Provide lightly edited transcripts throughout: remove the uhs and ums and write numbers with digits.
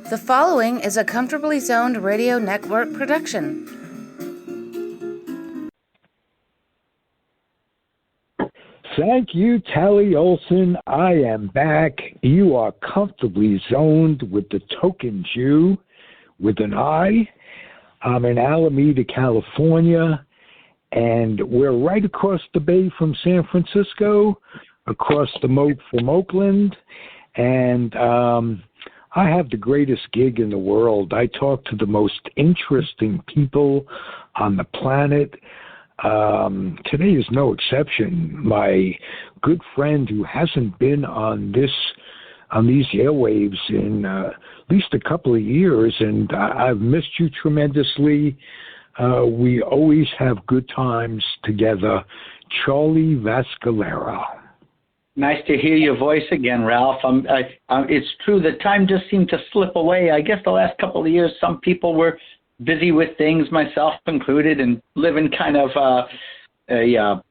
The following is a Comfortably Zoned Radio Network production. Thank you, Tally Olson. I am back. You are comfortably zoned with the Tokin Jew with an I. I'm in Alameda, California, and we're right across the bay from San Francisco, across the moat from Oakland, and I have the greatest gig in the world. I talk to the most interesting people on the planet. Today is no exception. My good friend who hasn't been on these airwaves in at least a couple of years, and I've missed you tremendously. We always have good times together. Charlie Vascellaro. Nice to hear your voice again, Ralph. It's true that time just seemed to slip away. I guess the last couple of years, some people were busy with things, myself included, and living kind of a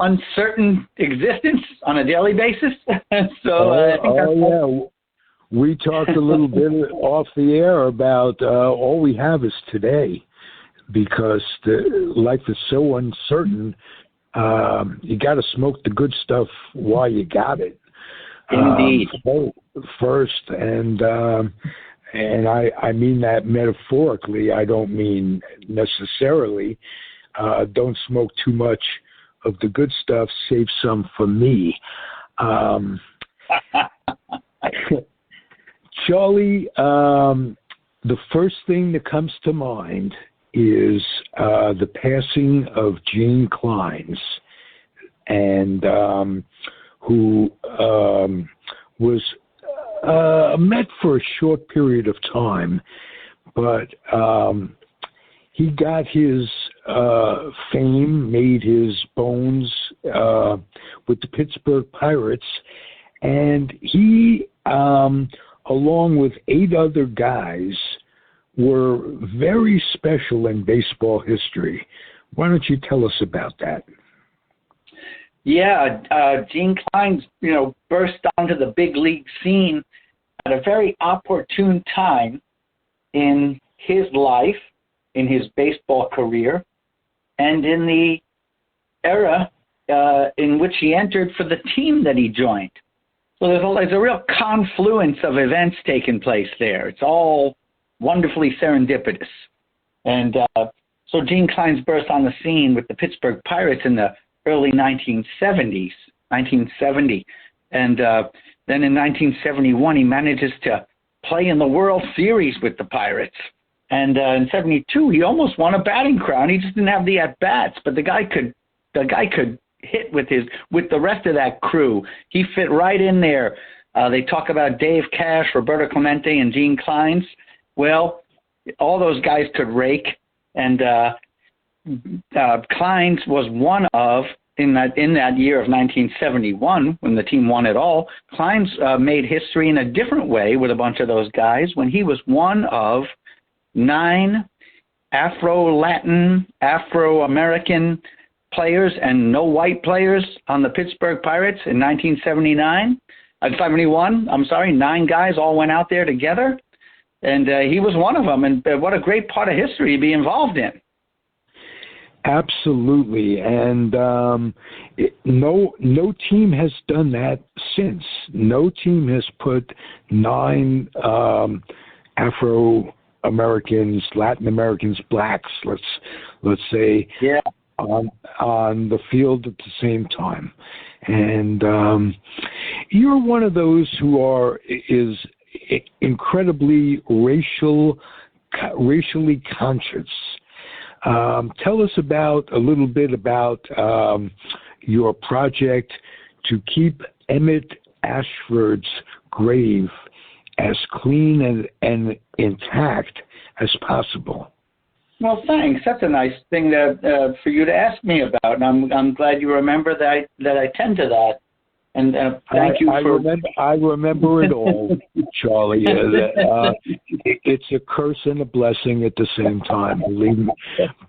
uncertain existence on a daily basis. So I think we talked a little bit off the air about all we have is today, because life is so uncertain. You got to smoke the good stuff while you got it. Indeed. First, and I mean that metaphorically. I don't mean necessarily. Don't smoke too much of the good stuff. Save some for me. Charlie, the first thing that comes to mind is the passing of Gene Kleins, and who was met for a short period of time, but he got his fame, made his bones with the Pittsburgh Pirates, and he, along with 8 other guys, were very special in baseball history. Why don't you tell us about that? Yeah, Gene Kleins, burst onto the big league scene at a very opportune time in his life, in his baseball career, and in the era in which he entered for the team that he joined. So there's a real confluence of events taking place there. It's all wonderfully serendipitous. And so Gene Kleins burst on the scene with the Pittsburgh Pirates in the early 1970s, 1970. And then in 1971, he manages to play in the World Series with the Pirates. And in 72, he almost won a batting crown. He just didn't have the at-bats, but the guy could hit with the rest of that crew. He fit right in there. They talk about Dave Cash, Roberto Clemente, and Gene Kleins. Well, all those guys could rake, and Kleins was one of, in that year of 1971, when the team won it all, Kleins made history in a different way with a bunch of those guys when he was one of 9 Afro-Latin, Afro-American players and no white players on the Pittsburgh Pirates in 1971. 9 guys all went out there together. And he was one of them, and what a great part of history to be involved in. Absolutely, and no team has done that since. No team has put 9 Afro-Americans, Latin Americans, blacks, let's say, on the field at the same time. And you're one of those who is incredibly racially conscious. Tell us a little bit about your project to keep Emmett Ashford's grave as clean and intact as possible. Well, thanks. That's a nice thing for you to ask me about, and I'm glad you remember that I tend to that. And thank you for. I remember it all, Charlie. It's a curse and a blessing at the same time.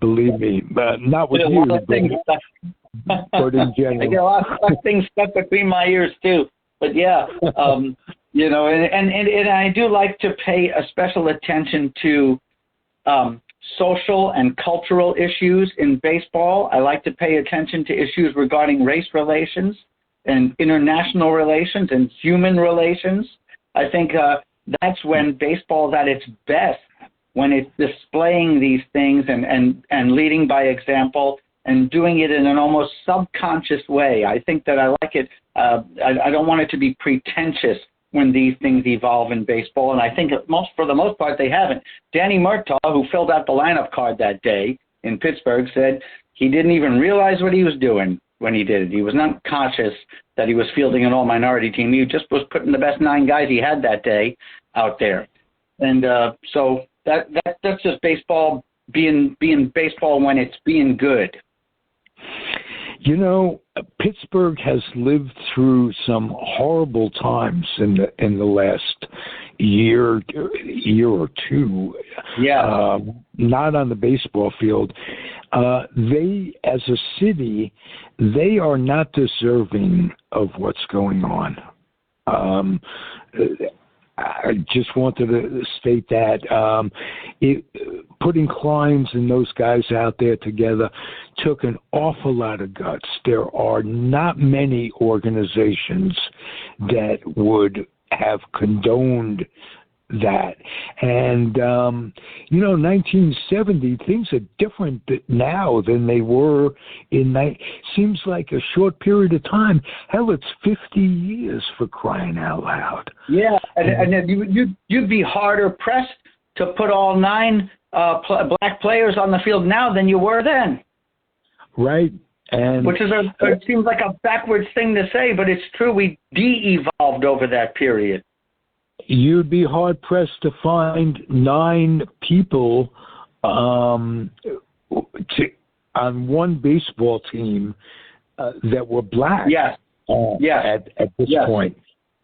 Believe me, but not with you, but in general. I get a lot of things stuck between my ears too. But yeah, You know, and I do like to pay a special attention to social and cultural issues in baseball. I like to pay attention to issues regarding race relations and international relations and human relations. I think that's when baseball is at its best, when it's displaying these things and leading by example and doing it in an almost subconscious way. I think that I like it. I don't want it to be pretentious when these things evolve in baseball, and I think for the most part they haven't. Danny Murtaugh, who filled out the lineup card that day in Pittsburgh, said he didn't even realize what he was doing when he did it. He was not conscious that he was fielding an all-minority team. He just was putting the best 9 guys he had that day out there. And so that's just baseball being baseball when it's being good. You know, Pittsburgh has lived through some horrible times in the last year or two. Yeah. Not on the baseball field. They, as a city, they are not deserving of what's going on. I just wanted to state that putting Kleins and those guys out there together took an awful lot of guts. There are not many organizations that would have condoned that. And, 1970, things are different now than they were seems like a short period of time. Hell, it's 50 years for crying out loud. Yeah, and you'd be harder pressed to put all 9 black players on the field now than you were then. Right. And which is it seems like a backwards thing to say, but it's true. We de-evolved over that period. You'd be hard-pressed to find 9 people on one baseball team that were black. Yes. At this point.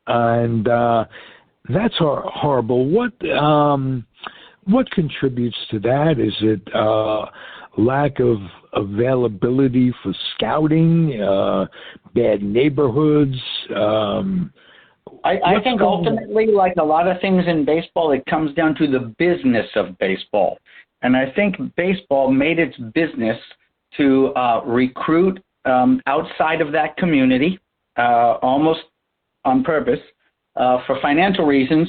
And that's horrible. What contributes to that? Is it lack of availability for scouting, bad neighborhoods? I think ultimately, like a lot of things in baseball, it comes down to the business of baseball. And I think baseball made its business to recruit outside of that community, almost on purpose, for financial reasons.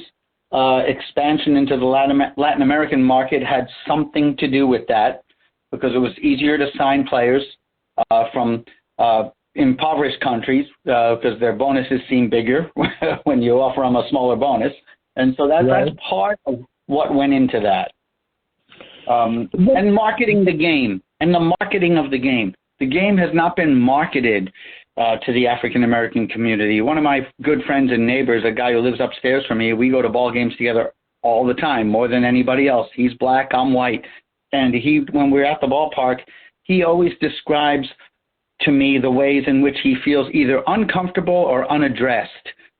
Expansion into the Latin American market had something to do with that, because it was easier to sign players from impoverished countries because their bonuses seem bigger when you offer them a smaller bonus. And so that's part of what went into that. And marketing the game and the marketing of the game. The game has not been marketed to the African-American community. One of my good friends and neighbors, a guy who lives upstairs from me, we go to ball games together all the time, more than anybody else. He's black, I'm white. And when we're at the ballpark, he always describes to me the ways in which he feels either uncomfortable or unaddressed.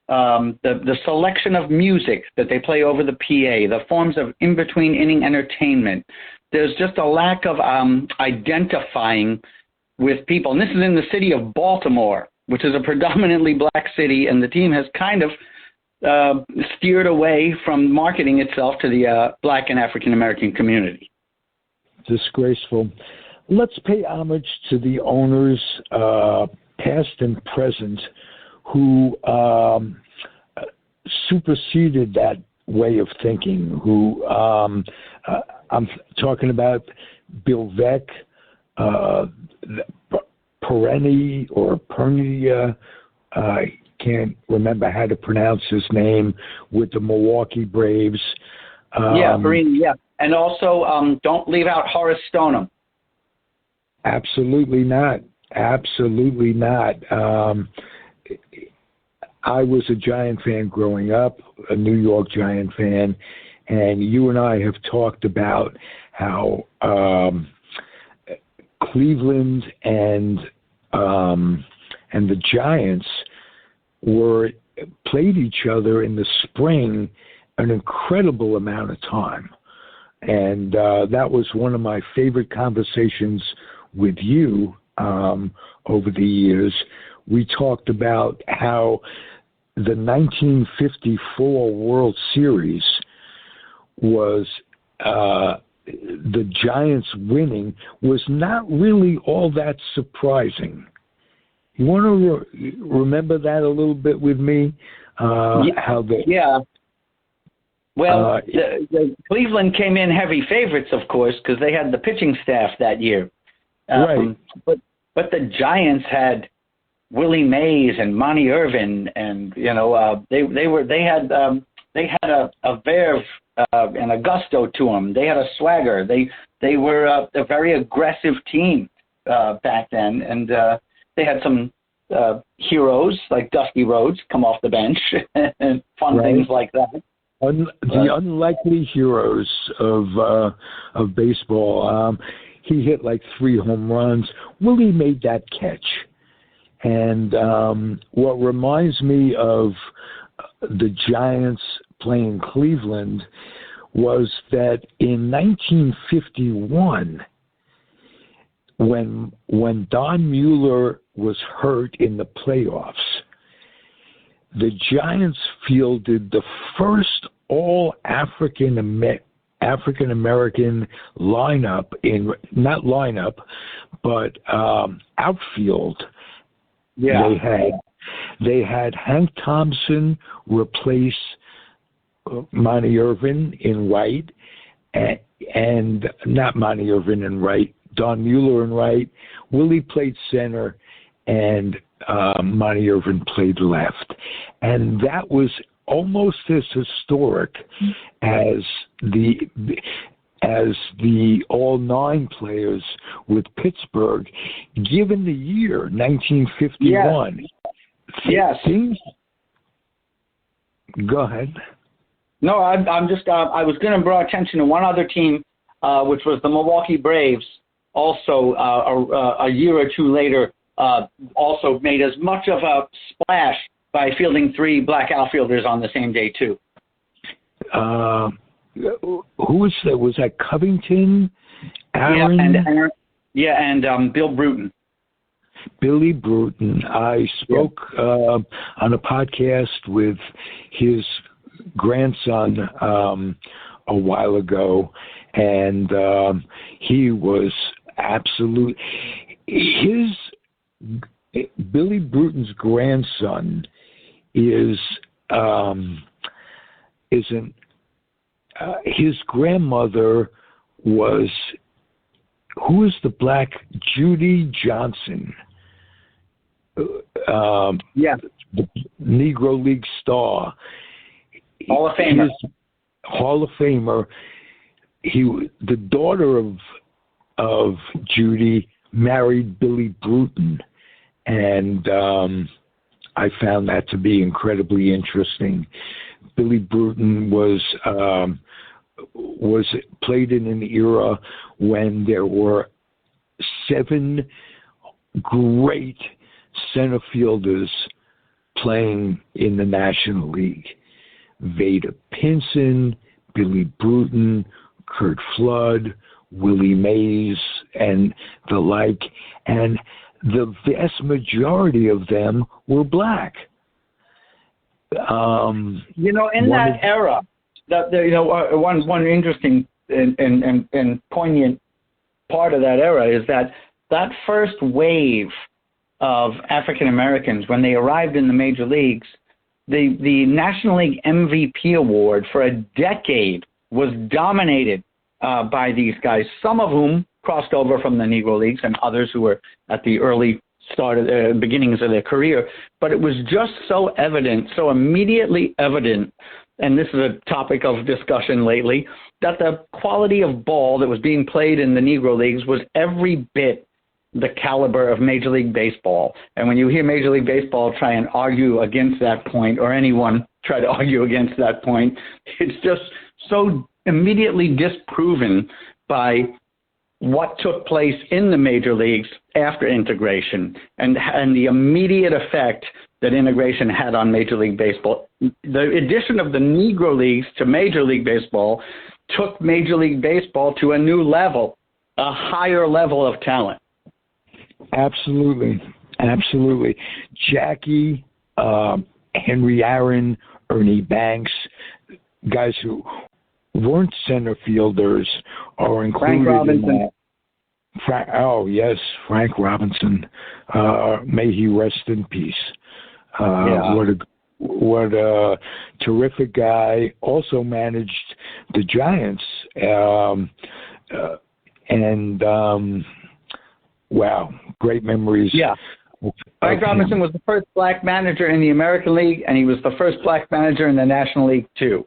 The selection of music that they play over the PA, the forms of in-between inning entertainment. There's just a lack of identifying with people. And this is in the city of Baltimore, which is a predominantly black city, and the team has kind of steered away from marketing itself to the black and African-American community. Disgraceful. Let's pay homage to the owners, past and present, who superseded that way of thinking, who I'm talking about Bill Veeck, Pereni or Pernia, I can't remember how to pronounce his name, with the Milwaukee Braves. Pereni, yeah. And also, don't leave out Horace Stoneham. Absolutely not. Absolutely not. I was a Giant fan growing up, a New York Giant fan, and you and I have talked about how Cleveland and the Giants played each other in the spring an incredible amount of time. And that was one of my favorite conversations with you over the years. We talked about how the 1954 World Series was the Giants winning was not really all that surprising. You want to remember that a little bit with me? Yeah. Well, the Cleveland came in heavy favorites, of course, because they had the pitching staff that year. Right. But the Giants had Willie Mays and Monty Irvin, and they had a verve and a gusto to them. They had a swagger. They were a very aggressive team back then, and they had some heroes like Dusty Rhodes come off the bench and fun things like that. The unlikely heroes of baseball. He hit like 3 home runs. Willie made that catch. And what reminds me of the Giants playing Cleveland was that in 1951, when Don Mueller was hurt in the playoffs, the Giants fielded the first all African American lineup but outfield. Yeah. They had Hank Thompson replace Monty Irvin in right, and not Monty Irvin in right, Don Mueller in right. Willie played center, and Monty Irvin played left. And that was almost as historic as the all 9 players with Pittsburgh, given the year 1951. Yes. Go ahead. No, I'm just. I was going to draw attention to one other team, which was the Milwaukee Braves. Also, a year or two later, also made as much of a splash by fielding 3 black outfielders on the same day too. Who was that? Was that Covington? Aaron? And Bill Bruton. Billy Bruton. I spoke on a podcast with his grandson a while ago, and he was absolute. Billy Bruton's grandson his grandmother was, who is the black Judy Johnson? The Negro League star. Hall of Famer. Hall of Famer. The daughter of Judy married Billy Bruton, and I found that to be incredibly interesting. Billy Bruton was played in an era when there were 7 great center fielders playing in the National League. Vada Pinson, Billy Bruton, Curt Flood, Willie Mays, and the like. And the vast majority of them were black. In that era, one interesting and poignant part of that era is that first wave of African Americans, when they arrived in the major leagues, the National League MVP award for a decade was dominated by these guys, some of whom crossed over from the Negro Leagues and others who were at the early start of the beginnings of their career. But it was just so evident, so immediately evident, and this is a topic of discussion lately, that the quality of ball that was being played in the Negro Leagues was every bit the caliber of Major League Baseball. And when you hear Major League Baseball try and argue against that point, or anyone try to argue against that point, it's just so immediately disproven by what took place in the major leagues after integration and the immediate effect that integration had on Major League Baseball. The addition of the Negro Leagues to Major League Baseball took Major League Baseball to a new level, a higher level of talent. Absolutely. Jackie Henry Aaron, Ernie Banks, guys who weren't center fielders are included Frank Robinson. in that. Frank Robinson. May he rest in peace. What a terrific guy. Also managed the Giants. Wow, great memories. Yeah. Frank Robinson was the first black manager in the American League, and he was the first black manager in the National League, too.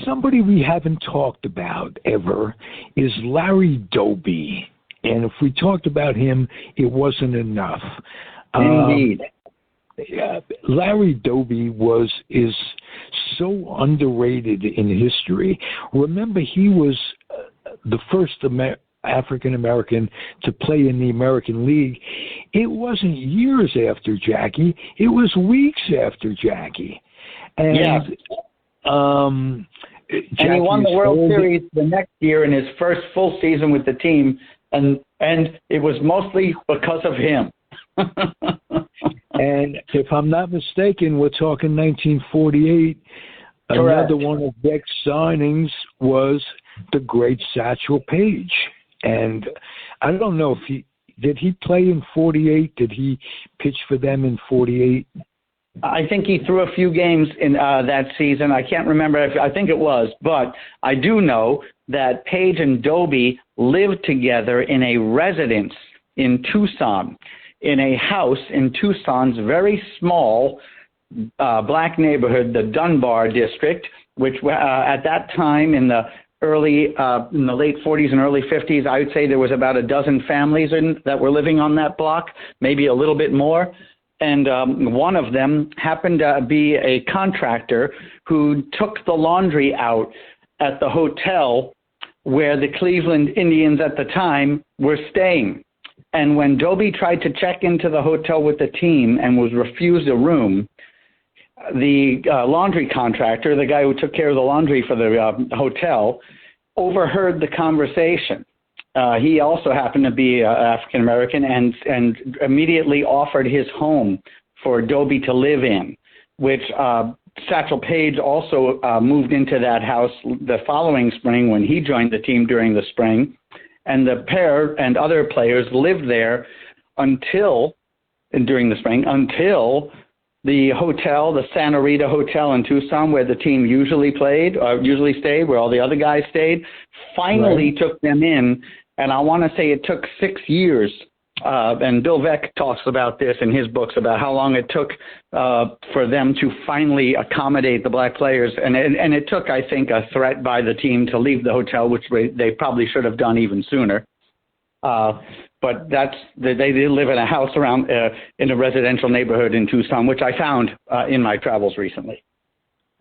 Somebody we haven't talked about ever is Larry Dobey. And if we talked about him, it wasn't enough. Indeed. Larry Dobey is so underrated in history. Remember, he was the first African American to play in the American League. It wasn't years after Jackie; it was weeks after Jackie. And and he won the World Series the next year in his first full season with the team, and it was mostly because of him. And if I'm not mistaken, we're talking 1948. Correct. Another one of Beck's signings was the great Satchel Paige. And I don't know if did he play in 48? Did he pitch for them in 48? I think he threw a few games in that season. I can't remember. I think it was. But I do know that Paige and Dobey lived together in a residence in Tucson, in a house in Tucson's very small black neighborhood, the Dunbar district, which at that time in the late 40s and early 50s, I would say there was about a dozen families that were living on that block, maybe a little bit more. And one of them happened to be a contractor who took the laundry out at the hotel where the Cleveland Indians at the time were staying. And when Dobey tried to check into the hotel with the team and was refused a room, the laundry contractor, the guy who took care of the laundry for the hotel, overheard the conversation. He also happened to be African American and immediately offered his home for Dobey to live in, which Satchel Paige also moved into that house the following spring when he joined the team during the spring. And the pair and other players lived there during the spring, until the hotel, the Santa Rita Hotel in Tucson, where the team usually stayed, where all the other guys stayed, finally took them in. And I want to say it took 6 years. And Bill Veeck talks about this in his books about how long it took for them to finally accommodate the black players. And it took, I think, a threat by the team to leave the hotel, which they probably should have done even sooner. But they did live in a house around in a residential neighborhood in Tucson, which I found in my travels recently.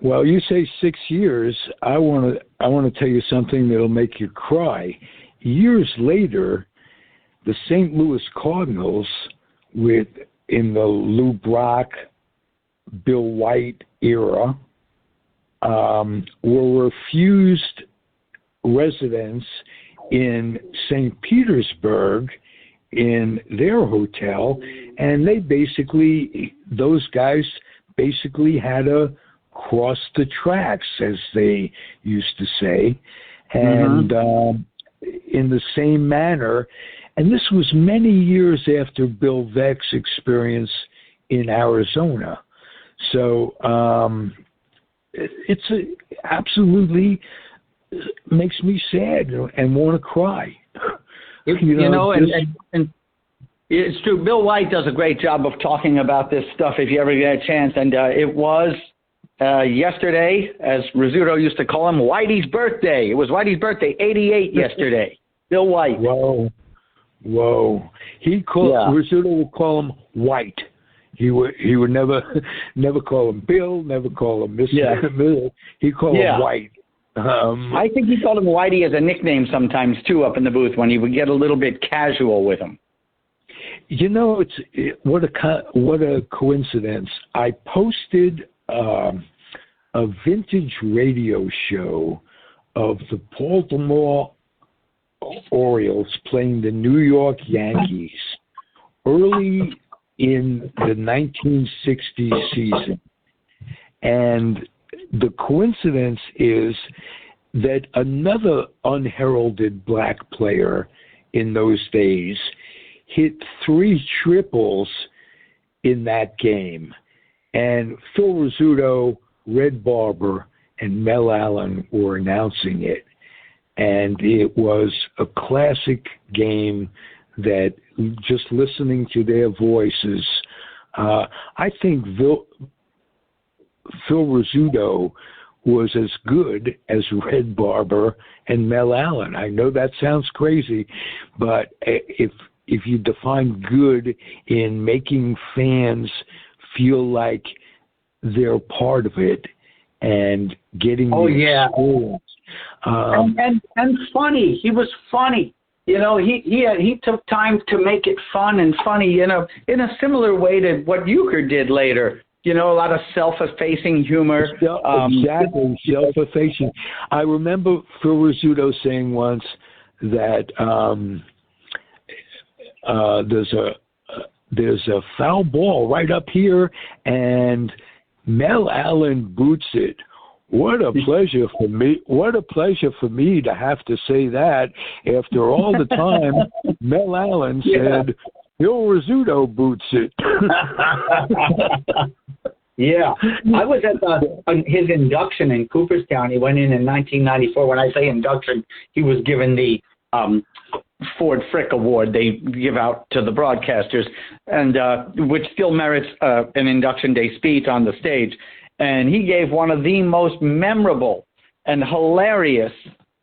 Well, you say 6 years. I want to tell you something that'll make you cry. Years later, the St. Louis Cardinals, in the Lou Brock, Bill White era, were refused residence in St. Petersburg in their hotel, and those guys basically had to cross the tracks, as they used to say, and in the same manner. And this was many years after Bill Veeck's experience in Arizona. So it's absolutely makes me sad and want to cry. And it's true. Bill White does a great job of talking about this stuff if you ever get a chance. And it was yesterday, as Rizzuto used to call him, Whitey's birthday. It was Whitey's birthday, 88 yesterday. Bill White. Whoa. Rizzuto would call him White. He would never call him Bill, never call him Mr. Miller. He'd call him White. I think he called him Whitey as a nickname sometimes too up in the booth when he would get a little bit casual with him. What a coincidence. I posted a vintage radio show of the Baltimore Orioles playing the New York Yankees early in the 1960 season. And the coincidence is that another unheralded black player in those days hit 3 triples in that game. And Phil Rizzuto, Red Barber, and Mel Allen were announcing it. And it was a classic game that just listening to their voices, I think Phil Rizzuto was as good as Red Barber and Mel Allen. I know that sounds crazy, but if you define good in making fans feel like they're part of it and getting experience. And funny. He was funny. He took time to make it fun and funny, in a similar way to what Euchre did later. A lot of self-effacing humor. Exactly, self-effacing. I remember Phil Rizzuto saying once that there's a foul ball right up here, and Mel Allen boots it. What a pleasure for me! What a pleasure for me to have to say that after all the time Mel Allen said, Phil Rizzuto boots it. Yeah, I was at his induction in Cooperstown. He went in 1994. When I say induction, he was given the Ford Frick Award they give out to the broadcasters, and which still merits an induction day speech on the stage. And he gave one of the most memorable and hilarious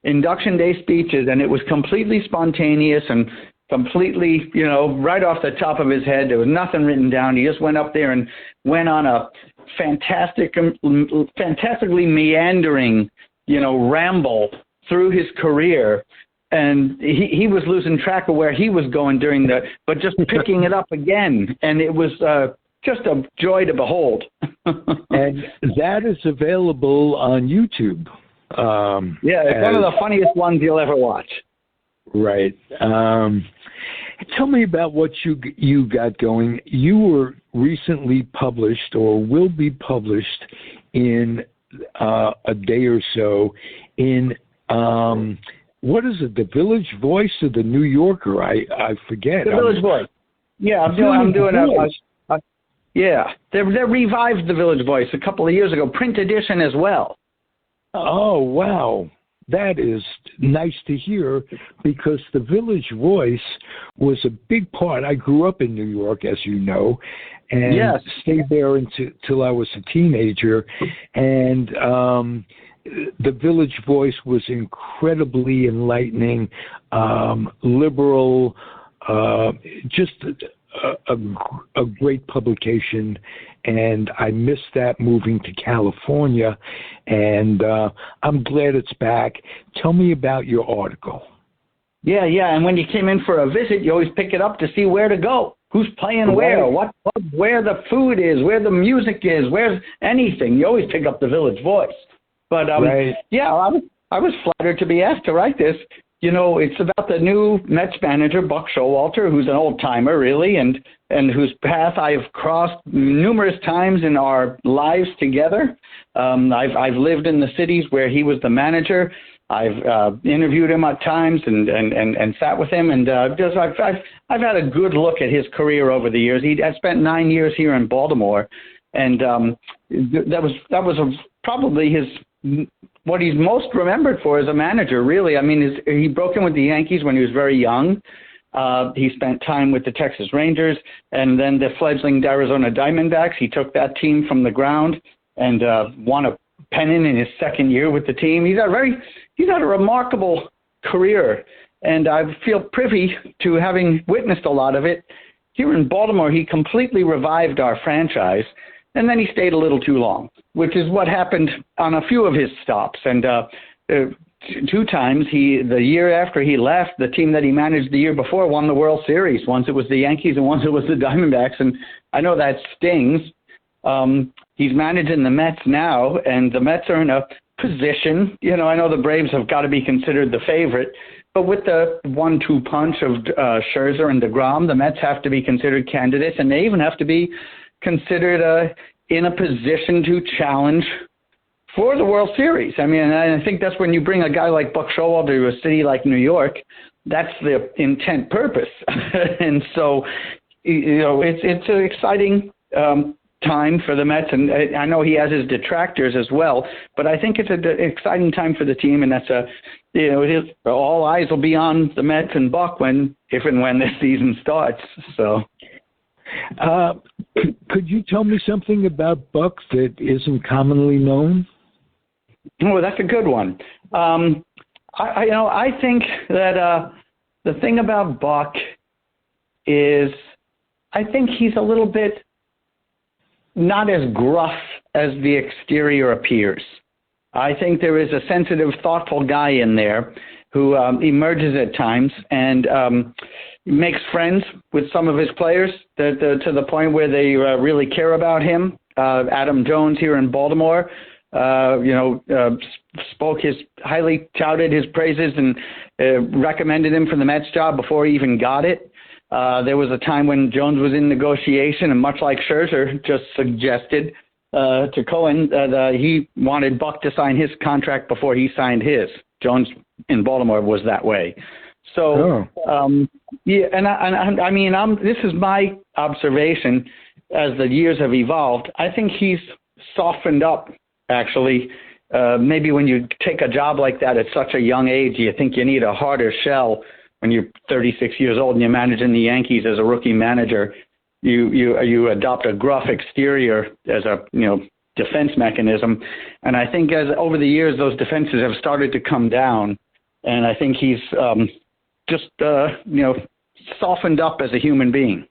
induction day speeches, and it was completely spontaneous and completely, right off the top of his head. There was nothing written down. He just went up there and went on a fantastically meandering, ramble through his career. And he was losing track of where he was going but just picking it up again. And it was just a joy to behold. And that is available on YouTube. It's one of the funniest ones you'll ever watch. Right. Tell me about what you got going. You were recently published, or will be published in a day or so, in what is it? The Village Voice or the New Yorker? I forget. The Village Voice. Yeah, I'm doing a yeah. They revived the Village Voice a couple of years ago, print edition as well. Oh wow. That is nice to hear, because the Village Voice was a big part. I grew up in New York, as you know, and stayed there until I was a teenager. And the Village Voice was incredibly enlightening, liberal, just a great publication. And I missed that moving to California, and I'm glad it's back. Tell me about your article. Yeah. And when you came in for a visit, you always pick it up to see where to go, who's playing where, where the food is, where the music is, where's anything. You always pick up the Village Voice. But I was flattered to be asked to write this. It's about the new Mets manager, Buck Showalter, who's an old-timer, really, and whose path I've crossed numerous times in our lives together. I've lived in the cities where he was the manager. I've interviewed him at times and sat with him, and I've had a good look at his career over the years. I spent 9 years here in Baltimore, and that was probably what he's most remembered for as a manager, really. I mean, he broke in with the Yankees when he was very young. He spent time with the Texas Rangers and then the fledgling Arizona Diamondbacks. He took that team from the ground and won a pennant in his second year with the team. He's had a remarkable career, and I feel privy to having witnessed a lot of it. Here in Baltimore, he completely revived our franchise, and then he stayed a little too long, which is what happened on a few of his stops. And 2 times, the year after he left, the team that he managed the year before won the World Series. Once it was the Yankees and once it was the Diamondbacks. And I know that stings. He's managing the Mets now, and the Mets are in a position. I know the Braves have got to be considered the favorite, But with the 1-2 punch of Scherzer and DeGrom, the Mets have to be considered candidates, and they even have to be considered in a position to challenge for the World Series. I mean, I think that's when you bring a guy like Buck Showalter to a city like New York. That's the intent purpose. And so, it's an exciting time for the Mets, and I know he has his detractors as well, but I think it's an exciting time for the team, and that's all eyes will be on the Mets and Buck if and when this season starts. So, could you tell me something about Buck that isn't commonly known? Oh, that's a good one. I think that the thing about Buck is I think he's a little bit not as gruff as the exterior appears. I think there is a sensitive, thoughtful guy in there who emerges at times and makes friends with some of his players to the point where they really care about him. Adam Jones here in Baltimore, highly touted his praises and recommended him for the Mets job before he even got it. There was a time when Jones was in negotiation, and much like Scherzer just suggested to Cohen, that he wanted Buck to sign his contract before he signed his. Jones in Baltimore was that way. So, yeah, and I mean, this is my observation as the years have evolved. I think he's softened up, actually. Maybe when you take a job like that at such a young age, you think you need a harder shell. When you're 36 years old and you're managing the Yankees as a rookie manager, you adopt a gruff exterior as a defense mechanism, and I think as over the years those defenses have started to come down, and I think he's softened up as a human being.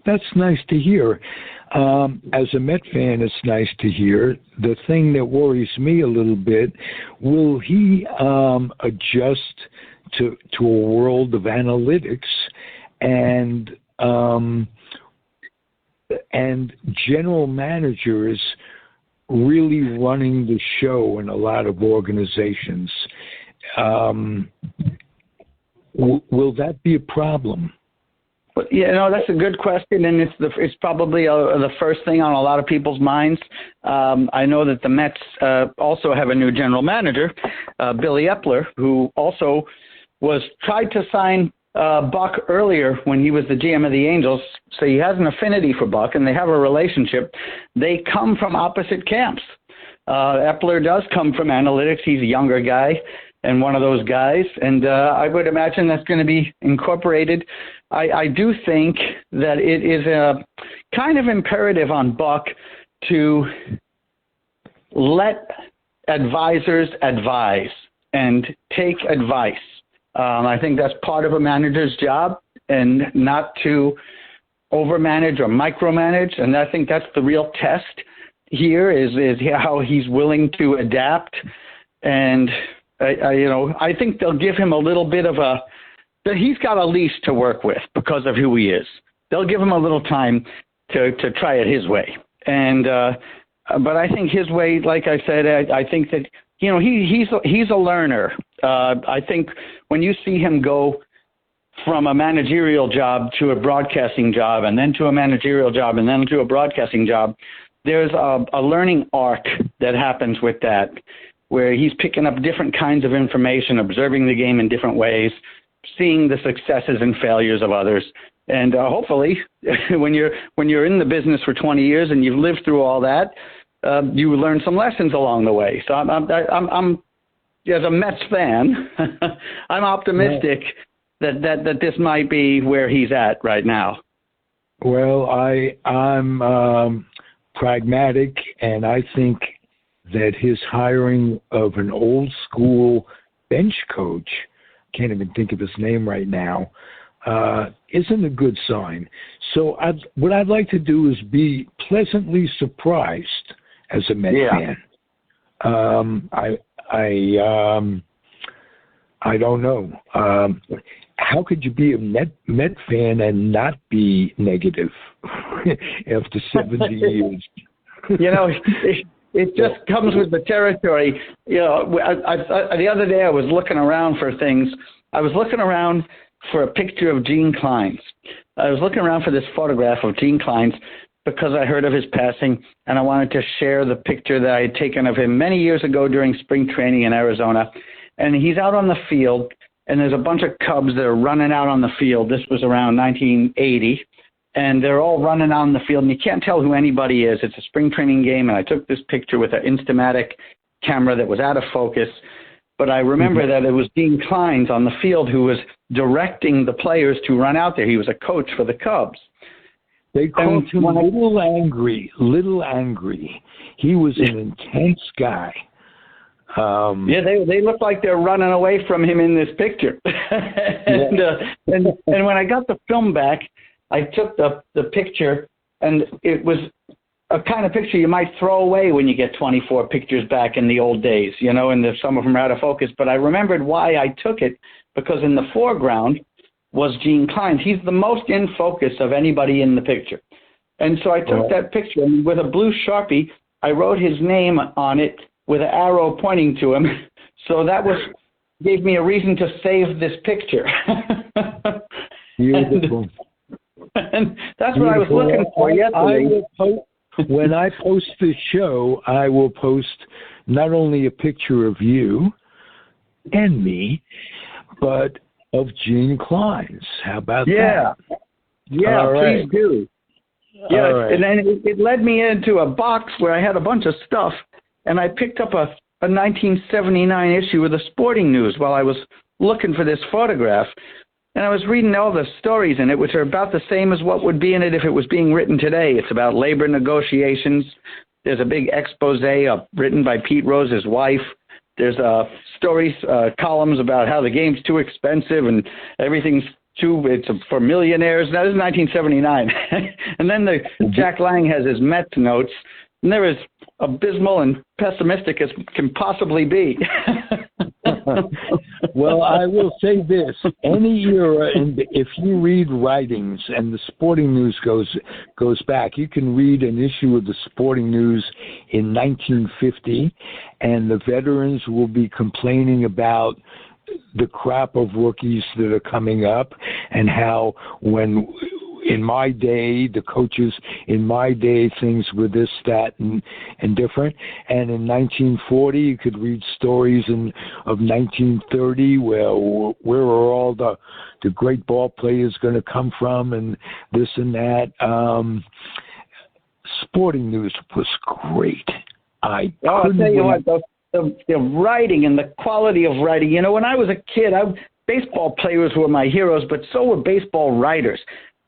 That's nice to hear. As a Met fan, it's nice to hear. The thing that worries me a little bit, will he adjust to a world of analytics and general managers really running the show in a lot of organizations? Will that be a problem? But, that's a good question, and it's probably the first thing on a lot of people's minds. I know that the Mets also have a new general manager, Billy Epler, who also tried to sign Buck earlier when he was the GM of the Angels, so he has an affinity for Buck, and they have a relationship. They come from opposite camps. Epler does come from analytics. He's a younger guy and one of those guys, and I would imagine that's going to be incorporated. I do think that it is a kind of imperative on Buck to let advisors advise and take advice. I think that's part of a manager's job, and not to overmanage or micromanage. And I think that's the real test here is how he's willing to adapt. And I think they'll give him a little bit of he's got a leash to work with because of who he is. They'll give him a little time to try it his way. And but I think his way, like I said, I think that he's a learner. I think when you see him go from a managerial job to a broadcasting job, and then to a managerial job, and then to a broadcasting job, there's a learning arc that happens with that, where he's picking up different kinds of information, observing the game in different ways, seeing the successes and failures of others. And hopefully, when you're in the business for 20 years and you've lived through all that, you learn some lessons along the way. So I'm as a Mets fan, I'm optimistic that this might be where he's at right now. Well, I'm pragmatic, and I think that his hiring of an old school bench coach, can't even think of his name right now, isn't a good sign. So what I'd like to do is be pleasantly surprised as a Met fan. I don't know. How could you be a Met fan and not be negative after 70 years? it just comes with the territory. You know, the other day I was looking around for things. I was looking around for a picture of Gene Klein's. I was looking around for this photograph of Gene Klein's because I heard of his passing, and I wanted to share the picture that I had taken of him many years ago during spring training in Arizona. And he's out on the field, and there's a bunch of Cubs that are running out on the field. This was around 1980. And they're all running out on the field, and you can't tell who anybody is. It's a spring training game, and I took this picture with an Instamatic camera that was out of focus. But I remember that it was Gene Klein's on the field who was directing the players to run out there. He was a coach for the Cubs. They called him Little Angry. He was an intense guy. Yeah, they look like they're running away from him in this picture. and when I got the film back, I took the picture, and it was a kind of picture you might throw away when you get 24 pictures back in the old days, you know, and some of them are out of focus. But I remembered why I took it, because in the foreground was Gene Klein's. He's the most in focus of anybody in the picture. And so I took that picture, and with a blue Sharpie, I wrote his name on it with an arrow pointing to him. So that gave me a reason to save this picture. Beautiful. And that's what I was looking for yesterday. When I post the show, I will post not only a picture of you and me, but of Gene Klein's. How about that? Yeah, right. Please do. Yeah, right. And then it led me into a box where I had a bunch of stuff, and I picked up a 1979 issue of the Sporting News while I was looking for this photograph. And I was reading all the stories in it, which are about the same as what would be in it if it was being written today. It's about labor negotiations. There's a big expose written by Pete Rose's wife. There's stories, columns about how the game's too expensive and everything's it's for millionaires. That is 1979. And then Jack Lang has his Mets notes, and they're as abysmal and pessimistic as can possibly be. Well, I will say this. Any era, and if you read writings, and the Sporting News goes back, you can read an issue of the Sporting News in 1950, and the veterans will be complaining about the crop of rookies that are coming up, and how when in my day, the coaches in my day, things were this, that, and different. And in 1940, you could read stories of 1930 where are all the great ball players going to come from, and this and that. Sporting News was great. I'll tell you what, the writing and the quality of writing. You know, when I was a kid, baseball players were my heroes, but so were baseball writers.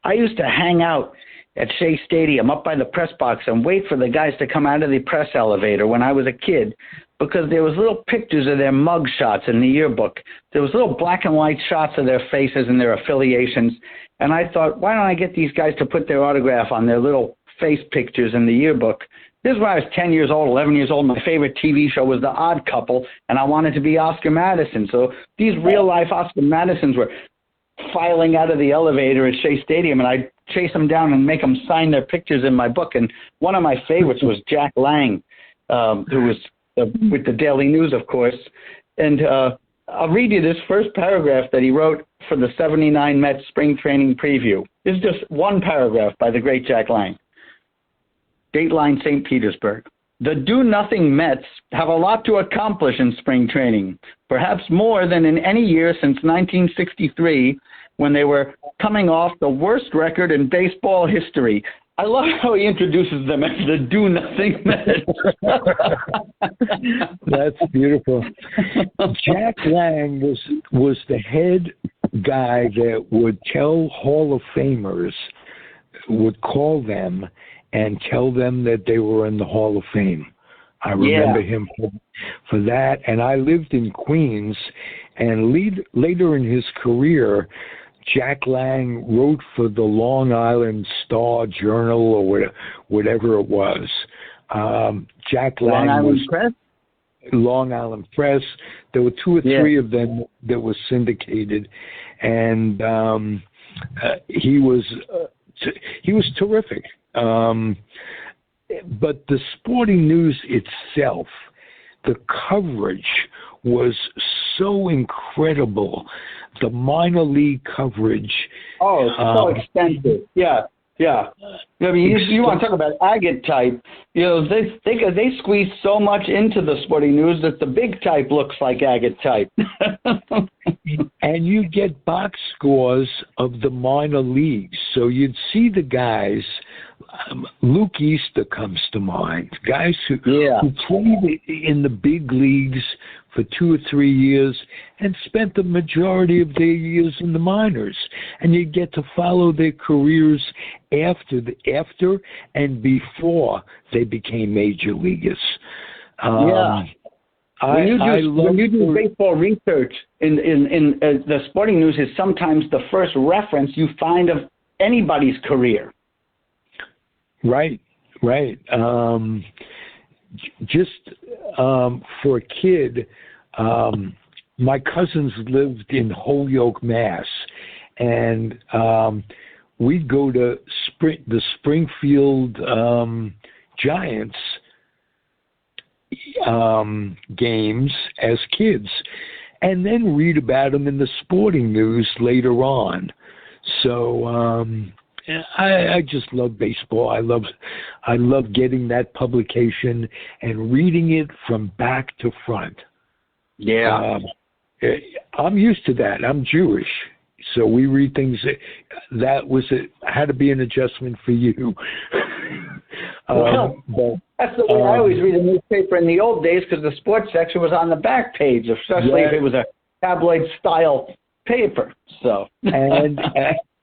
I used to hang out at Shea Stadium up by the press box and wait for the guys to come out of the press elevator when I was a kid, because there was little pictures of their mug shots in the yearbook. There was little black and white shots of their faces and their affiliations. And I thought, why don't I get these guys to put their autograph on their little face pictures in the yearbook? This is when I was 10 years old, 11 years old. My favorite TV show was The Odd Couple, and I wanted to be Oscar Madison. So these real-life Oscar Madisons were filing out of the elevator at Shea Stadium, and I'd chase them down and make them sign their pictures in my book. And one of my favorites was Jack Lang, who was with the Daily News, of course. And I'll read you this first paragraph that he wrote for the 79 Mets spring training preview. This is just one paragraph by the great Jack Lang. Dateline, St. Petersburg. The do-nothing Mets have a lot to accomplish in spring training, perhaps more than in any year since 1963, when they were coming off the worst record in baseball history. I love how he introduces them as the do-nothing Mets. That's beautiful. Jack Lang was the head guy that would tell Hall of Famers, would call them and tell them that they were in the Hall of Fame. I remember him for that. And I lived in Queens, and later in his career, Jack Lang wrote for the Long Island Star Journal or whatever it was. Jack Lang Long Island Press. There were two or three of them that were syndicated, and he was terrific. but the sporting news itself, the coverage was so incredible. The minor league coverage. Oh, it's so extensive. Yeah. I mean, you want to talk about agate type? They squeeze so much into the sporting news that the big type looks like agate type. And you get box scores of the minor leagues, so you'd see the guys. Luke Easter comes to mind. Guys who played in the big leagues for 2 or 3 years and spent the majority of their years in the minors. And you get to follow their careers after and before they became major leaguers. When you do baseball research in the sporting news is sometimes the first reference you find of anybody's career. Right. Just for a kid, my cousins lived in Holyoke, Mass, and we'd go to the Springfield Giants games as kids, and then read about them in the sporting news later on. So I just love baseball. I love getting that publication and reading it from back to front. Yeah. I'm used to that. I'm Jewish, so we read things. Had to be an adjustment for you. That's the way I always read a newspaper in the old days, because the sports section was on the back page, especially if it was a tabloid-style paper. So. And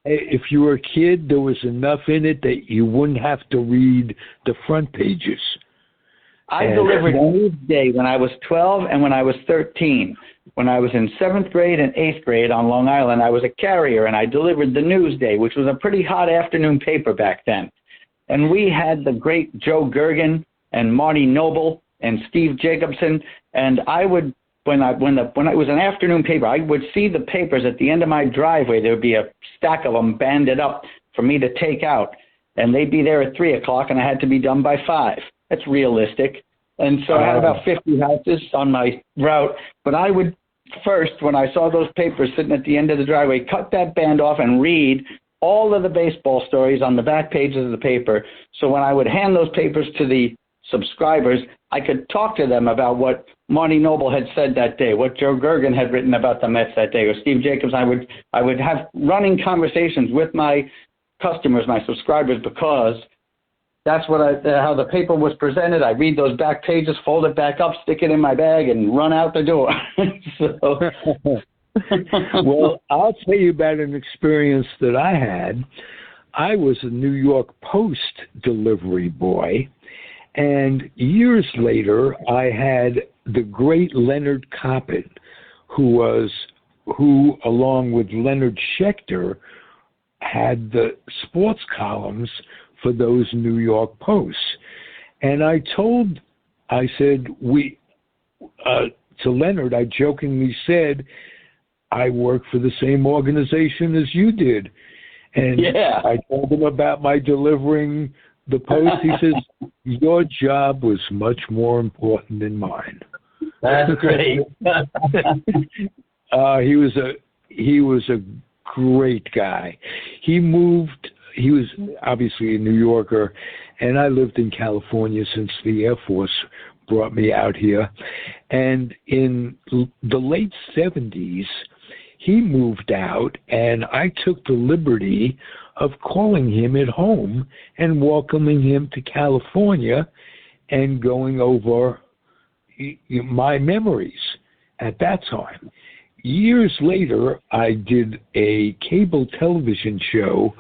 if you were a kid, there was enough in it that you wouldn't have to read the front pages. I delivered Newsday when I was 12 and when I was 13. When I was in 7th grade and 8th grade on Long Island, I was a carrier, and I delivered the Newsday, which was a pretty hot afternoon paper back then. And we had the great Joe Gergen and Marty Noble and Steve Jacobson. And I would, when it was an afternoon paper, I would see the papers at the end of my driveway. There would be a stack of them banded up for me to take out. And they'd be there at 3 o'clock, and I had to be done by 5. That's realistic. And so I had about 50 houses on my route. But I would first, when I saw those papers sitting at the end of the driveway, cut that band off and read all of the baseball stories on the back pages of the paper. So when I would hand those papers to the subscribers, I could talk to them about what Marty Noble had said that day, what Joe Gergen had written about the Mets that day, or Steve Jacobs. I would have running conversations with my customers, my subscribers, because that's what how the paper was presented. I read those back pages, fold it back up, stick it in my bag, and run out the door. Well, I'll tell you about an experience that I had. I was a New York Post delivery boy, and years later, I had the great Leonard Coppett, who along with Leonard Schechter, had the sports columns for those New York Posts. And I said, to Leonard, I jokingly said, I work for the same organization as you did. And I told him about my delivering the Post. He says, your job was much more important than mine. That's great. He was a great guy. He was obviously a New Yorker, and I lived in California since the Air Force brought me out here. And in the late 70s, he moved out, and I took the liberty of calling him at home and welcoming him to California and going over my memories at that time. Years later, I did a cable television show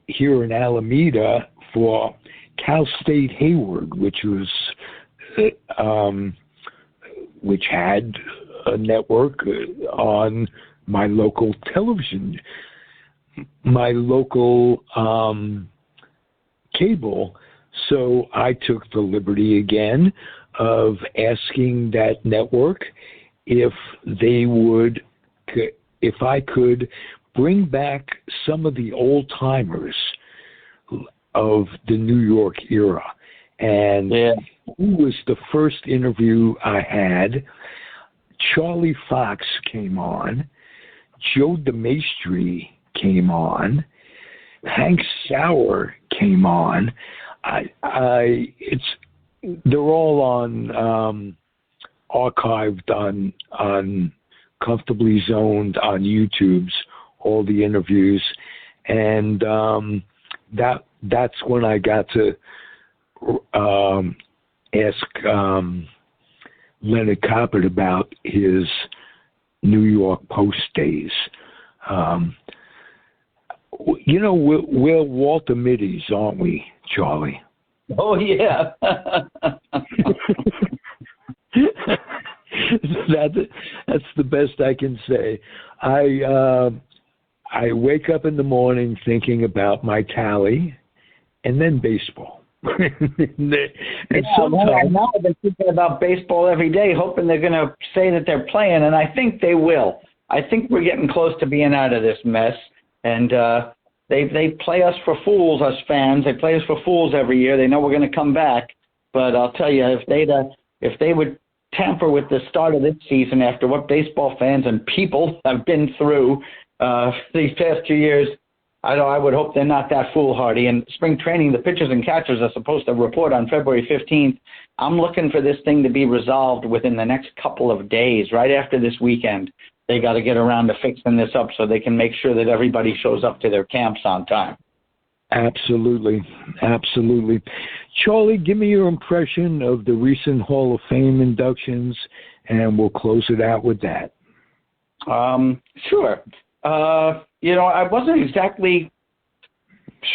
here in Alameda for Cal State Hayward, which had a network on my local television, my local cable. So I took the liberty again of asking that network if I could bring back some of the old timers of the New York era. And he was the first interview I had. Charlie Fox came on. Joe DeMaestri came on. Hank Sauer came on. They're all on archived on Comfortably Zoned on YouTube's, all the interviews, and that's when I got to ask Leonard Coppert about his New York Post days. We're Walter Middies, aren't we, Charlie? Oh, yeah. That's the best I can say. I wake up in the morning thinking about my tally, and then baseball. Sometimes now I've been thinking about baseball every day, hoping they're going to say that they're playing, and I think they will. I think we're getting close to being out of this mess, and they play us for fools, us fans. They play us for fools every year. They know we're going to come back, but I'll tell you, if they would tamper with the start of this season after what baseball fans and people have been through these past 2 years, I would hope they're not that foolhardy. And spring training, the pitchers and catchers are supposed to report on February 15th. I'm looking for this thing to be resolved within the next couple of days, right after this weekend. They got to get around to fixing this up so they can make sure that everybody shows up to their camps on time. Absolutely. Absolutely. Charlie, give me your impression of the recent Hall of Fame inductions, and we'll close it out with that. Sure. I wasn't exactly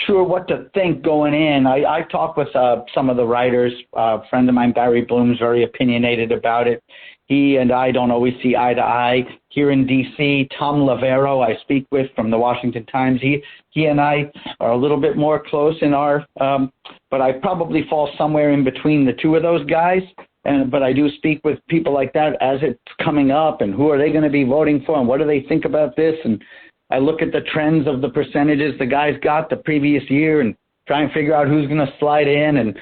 sure what to think going in. I talked with some of the writers. A friend of mine, Barry Bloom's very opinionated about it. He and I don't always see eye to eye. Here in D.C., Tom Lavero, I speak with from the Washington Times. He and I are a little bit more close in our, but I probably fall somewhere in between the two of those guys. But I do speak with people like that as it's coming up, and who are they going to be voting for, and what do they think about this? And I look at the trends of the percentages the guys got the previous year and try and figure out who's going to slide in. And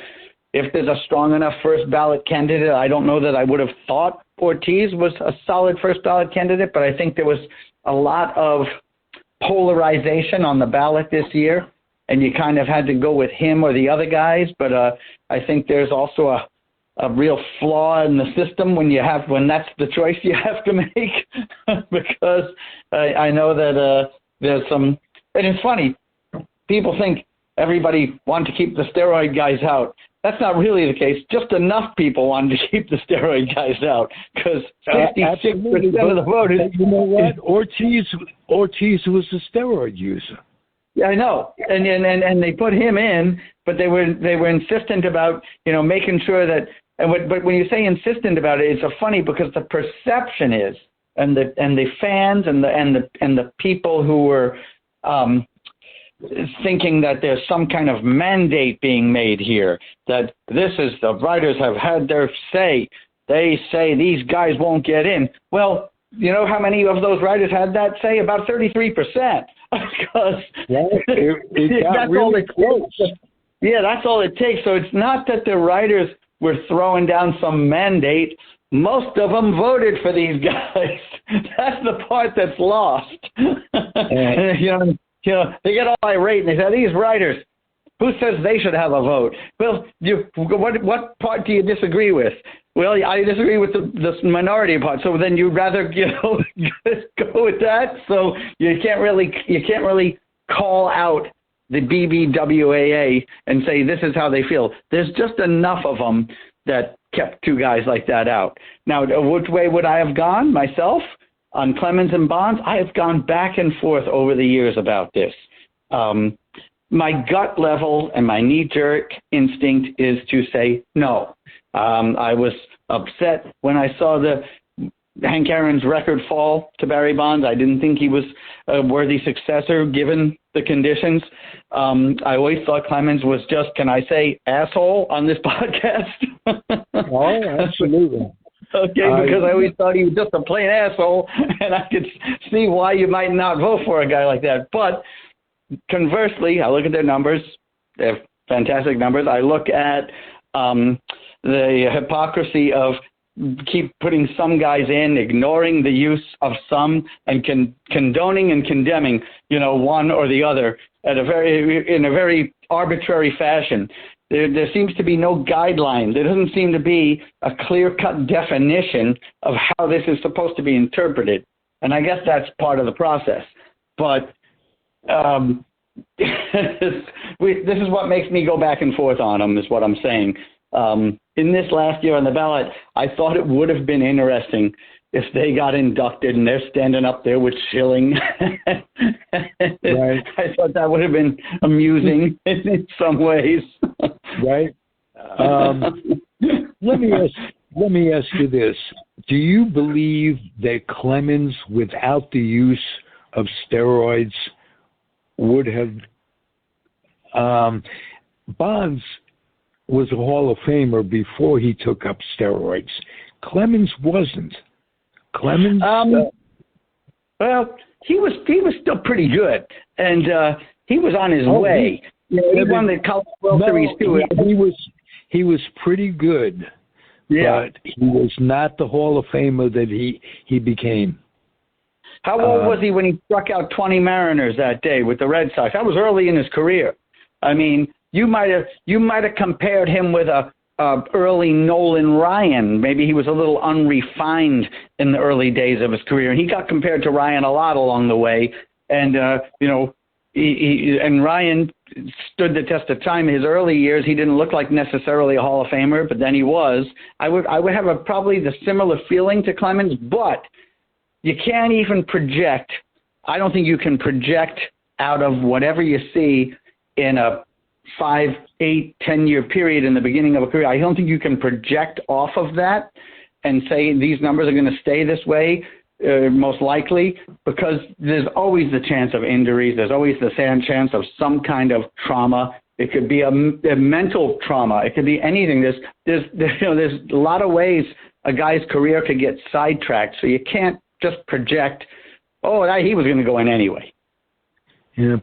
if there's a strong enough first ballot candidate, I don't know that I would have thought Ortiz was a solid first ballot candidate, but I think there was a lot of polarization on the ballot this year, and you kind of had to go with him or the other guys. But I think there's also a real flaw in the system when that's the choice you have to make, because I know that there's some, and it's funny, people think everybody wanted to keep the steroid guys out. That's not really the case. Just enough people wanted to keep the steroid guys out, because 66% of the voters. You know what? Ortiz was a steroid user. Yeah, I know, and they put him in, but they were insistent about making sure that. But when you say insistent about it, it's funny because the perception is, and the fans and the people who were thinking that there's some kind of mandate being made here, that the writers have had their say. They say these guys won't get in. Well, you know how many of those writers had that say? About 33%. Because it got really close. Yeah, that's all it takes. So it's not that the writers were throwing down some mandate. Most of them voted for these guys. That's the part that's lost. And, they get all irate and they say, these writers, who says they should have a vote? Well, what part do you disagree with? Well, I disagree with the minority part. So then you'd rather just go with that. So you can't really call out the BBWAA and say this is how they feel. There's just enough of them that kept two guys like that out. Now, which way would I have gone myself on Clemens and Bonds? I have gone back and forth over the years about this. My gut level and my knee-jerk instinct is to say no. I was upset when I saw Hank Aaron's record fall to Barry Bonds. I didn't think he was a worthy successor given the conditions. I always thought Clemens was just, can I say, asshole on this podcast? Oh, absolutely. Okay, because I always thought he was just a plain asshole, and I could see why you might not vote for a guy like that. But conversely, I look at their numbers. They're fantastic numbers. I look at the hypocrisy of keep putting some guys in, ignoring the use of some, and condoning and condemning, one or the other in a very arbitrary fashion. There seems to be no guideline. There doesn't seem to be a clear-cut definition of how this is supposed to be interpreted. And I guess that's part of the process. But this is what makes me go back and forth on them, is what I'm saying. In this last year on the ballot, I thought it would have been interesting if they got inducted and they're standing up there with Schilling. Right. I thought that would have been amusing in some ways. Right. Let me ask you this: do you believe that Clemens, without the use of steroids, would have? Bonds was a Hall of Famer before he took up steroids. Clemens wasn't. Clemens. Well, he was still pretty good, and he was on his way. He won the College World Series too. He was pretty good, but he was not the Hall of Famer that he became. How old was he when he struck out 20 Mariners that day with the Red Sox? That was early in his career. I mean, you might have compared him with a early Nolan Ryan. Maybe he was a little unrefined in the early days of his career, and he got compared to Ryan a lot along the way. And and Ryan stood the test of time. In his early years, he didn't look like necessarily a Hall of Famer, but then he was. I would have probably the similar feeling to Clemens, but you can't even project. I don't think you can project out of whatever you see in a 5, 8, 10-year period in the beginning of a career. I don't think you can project off of that and say these numbers are going to stay this way, most likely, because there's always the chance of injuries. There's always the chance of some kind of trauma. It could be a mental trauma. It could be anything. There's a lot of ways a guy's career could get sidetracked. So you can't just project, he was going to go in anyway. Yeah.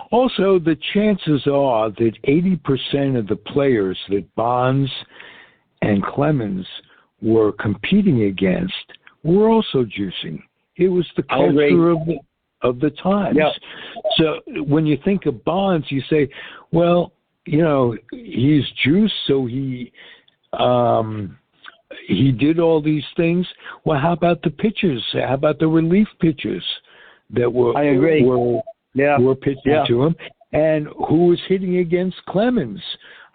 Also, the chances are that 80% of the players that Bonds and Clemens were competing against were also juicing. It was the culture of the times. Yep. So when you think of Bonds, you say, well, he's juiced, so he did all these things. Well, how about the pitchers? How about the relief pitchers that were pitching to him? And who was hitting against Clemens?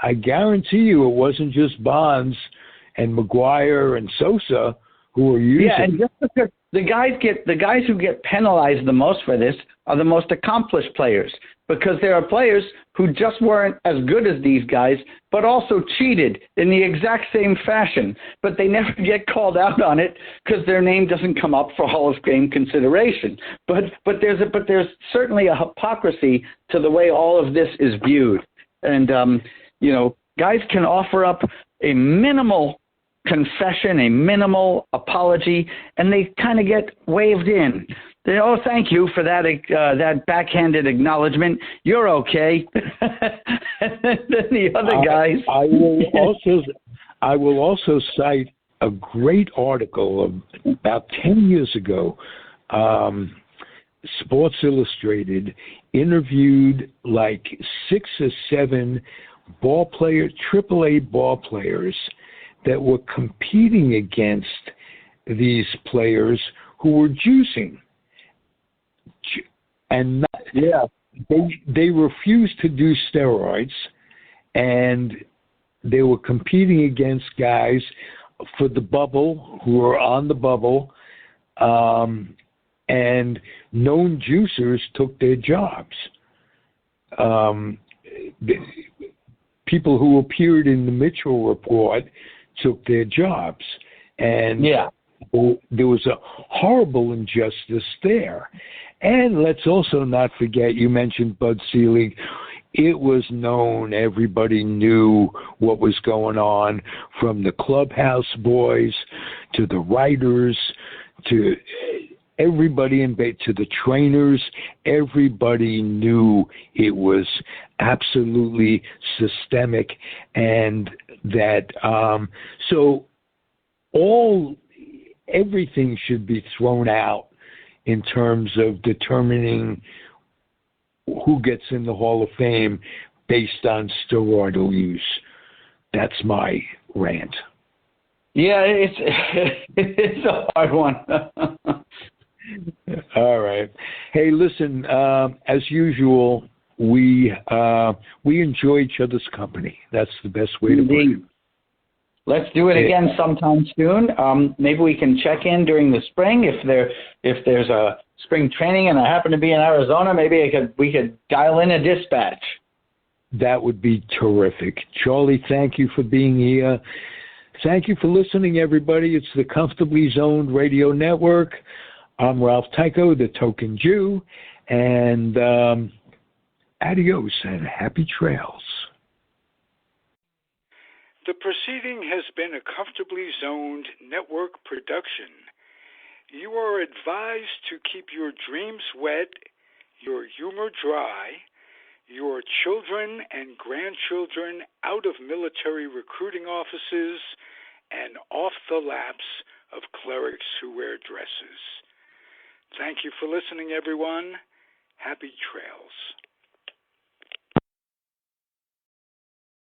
I guarantee you it wasn't just Bonds and McGuire and Sosa who were using. Yeah, and just because the guys who get penalized the most for this are the most accomplished players, because there are players who just weren't as good as these guys, but also cheated in the exact same fashion, but they never get called out on it because their name doesn't come up for Hall of Fame consideration. But there's certainly a hypocrisy to the way all of this is viewed, and guys can offer up a minimal confession, a minimal apology, and they kind of get waved in. They, thank you for that backhanded acknowledgement. You're okay. And then the other guys. I will also cite a great article of about 10 years ago. Sports Illustrated interviewed like 6 or 7 AAA ball players that were competing against these players who were juicing. And they refused to do steroids, and they were competing against guys for the bubble who were on the bubble, and known juicers took their jobs. People who appeared in the Mitchell Report took their jobs, and there was a horrible injustice there. And let's also not forget, you mentioned Bud Selig. It was known, everybody knew what was going on, from the clubhouse boys to the writers to everybody to the trainers, everybody knew it was absolutely systemic, and that so everything should be thrown out in terms of determining who gets in the Hall of Fame based on steroidal use. That's my rant. Yeah, it's a hard one. All right. Hey, listen, as usual, we enjoy each other's company. That's the best way to put it. Let's do it again sometime soon. Maybe we can check in during the spring if there's a spring training and I happen to be in Arizona. Maybe we could dial in a dispatch. That would be terrific. Charlie, thank you for being here. Thank you for listening, everybody. It's the Comfortably Zoned Radio Network. I'm Ralph Tycho, the Tokin Jew, and adios and happy trails. The proceeding has been a Comfortably Zoned Network production. You are advised to keep your dreams wet, your humor dry, your children and grandchildren out of military recruiting offices and off the laps of clerics who wear dresses. Thank you for listening, everyone. Happy trails.